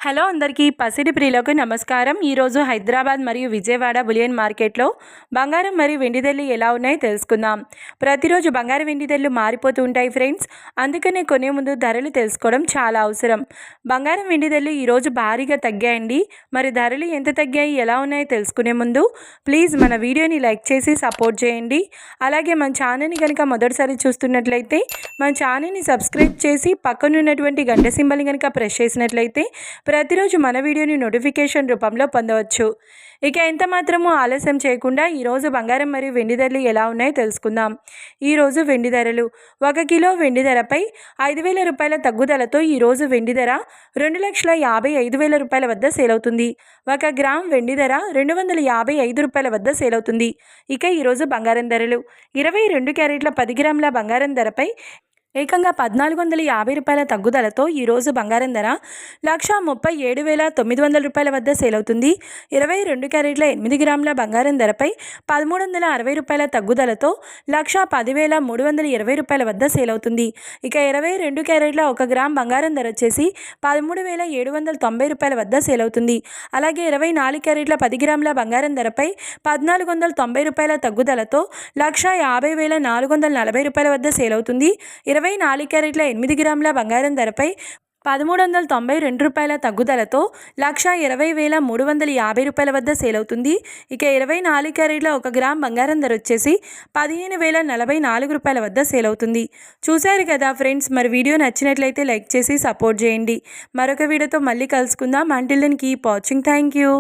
Hello అందరికీ పసిడి ప్రియులకు నమస్కారం. ఈరోజు హైదరాబాద్ మరియు విజయవాడ బులియన్ మార్కెట్లో బంగారం మరియు వెండి ధరలు ఎలా ఉన్నాయో తెలుసుకుందాం. ప్రతిరోజు బంగారం వెండి ధరలు మారిపోతూ ఉంటాయి ఫ్రెండ్స్. అందుకనే కొనే ముందు ధరలు తెలుసుకోవడం చాలా అవసరం. బంగారం వెండి ధరలు ఈరోజు భారీగా తగ్గాయండి. మరి ధరలు ఎంత తగ్గాయి, ఎలా ఉన్నాయో తెలుసుకునే ముందు ప్లీజ్ మన వీడియోని లైక్ చేసి సపోర్ట్ చేయండి. అలాగే మన ఛానల్ని కనుక మొదటిసారి చూస్తున్నట్లయితే మన ఛానల్ని సబ్స్క్రైబ్ చేసి పక్కనున్నటువంటి గంట సింబల్ని కనుక ప్రెస్ చేసినట్లయితే ప్రతిరోజు మన వీడియోని నోటిఫికేషన్ రూపంలో పొందవచ్చు. ఇక ఎంత మాత్రమూ ఆలస్యం చేయకుండా ఈరోజు బంగారం మరియు వెండి ధరలు ఎలా ఉన్నాయో తెలుసుకుందాం. ఈరోజు వెండి ధరలు 1 కిలో వెండి ధరపై 5,000 రూపాయల తగ్గుదలతో ఈరోజు వెండి ధర 2,55,000 రూపాయల వద్ద సేల్ అవుతుంది. 1 గ్రామ్ వెండి ధర 255 రూపాయల వద్ద సేల్ అవుతుంది. ఇక ఈరోజు బంగారం ధరలు 22 క్యారెట్ల 10 గ్రాముల బంగారం ధరపై ఏకంగా 1,450 రూపాయల తగ్గుదలతో ఈరోజు బంగారం ధర 1,37,900 రూపాయల వద్ద సేల్ అవుతుంది. 22 క్యారెట్ల 8 గ్రాముల బంగారం ధరపై 1,360 రూపాయల తగ్గుదలతో 1,10,320 రూపాయల వద్ద సేల్ అవుతుంది. ఇక 22 క్యారెట్ల 1 గ్రామ్ బంగారం ధర వచ్చేసి 13,790 రూపాయల వద్ద సేల్ అవుతుంది. అలాగే 24 క్యారెట్ల 10 గ్రాముల బంగారం ధరపై 1,490 రూపాయల తగ్గుదలతో 1,50,440 రూపాయల వద్ద సేల్ అవుతుంది. 24 క్యారెట్ల 8 గ్రాముల బంగారం ధరపై 1,392 రూపాయల తగ్గుదలతో 1,20,350 రూపాయల వద్ద సేల్ అవుతుంది. ఇక 24 క్యారెట్ల 1 గ్రామ్ బంగారం ధర వచ్చేసి 15,044 రూపాయల వద్ద సేల్ అవుతుంది. చూశారు కదా ఫ్రెండ్స్, మరి వీడియో నచ్చినట్లయితే లైక్ చేసి సపోర్ట్ చేయండి. మరొక వీడియోతో మళ్ళీ కలుసుకుందాం. Until then keep watching. Thank you.